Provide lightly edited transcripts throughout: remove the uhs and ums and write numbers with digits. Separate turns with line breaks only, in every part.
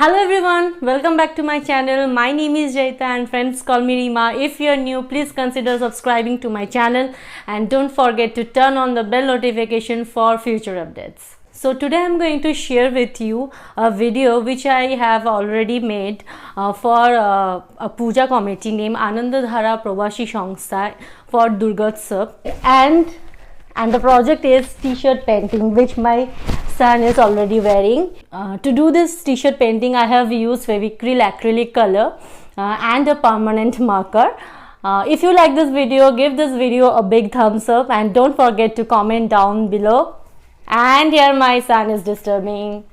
Hello everyone, welcome back to my channel. My name is Jayeeta and friends call me Rima. If you are new, please consider subscribing to my channel and don't forget to turn on the bell notification for future updates. So today I am going to share with you a video which I have already made for a puja committee named Anandadhaara Prabasi Sanstha for Durga Puja and the project is t-shirt painting, which my son is already wearing. To do this t-shirt painting, I have used Fevicryl acrylic color and a permanent marker. If you like this video, give this video a big thumbs up and don't forget to comment down below. And here my son is disturbing.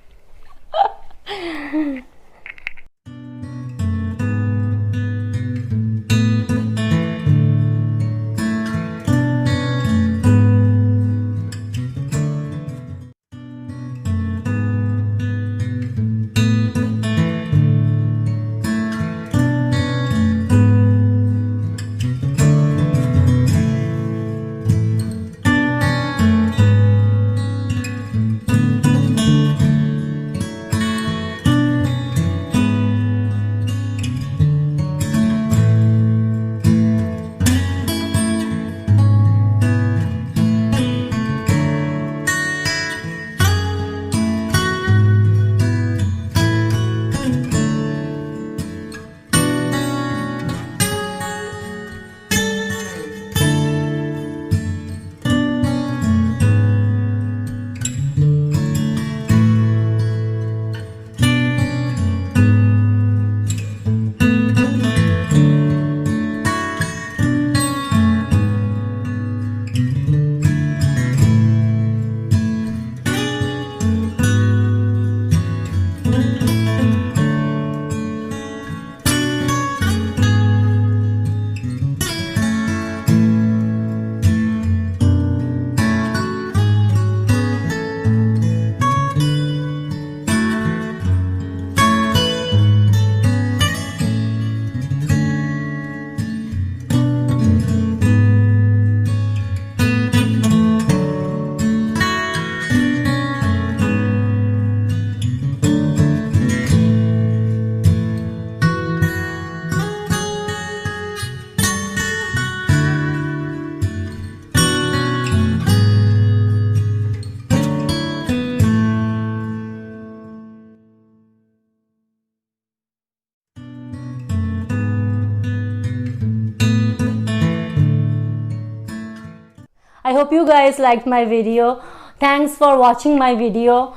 I hope you guys liked my video. Thanks for watching my video.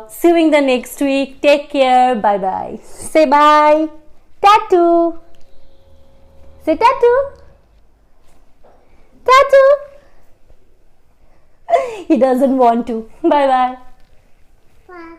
See you in the next week. Take care. Bye bye. Say bye. Tattoo. Say tattoo. Tattoo. He doesn't want to. Bye bye.
Bye.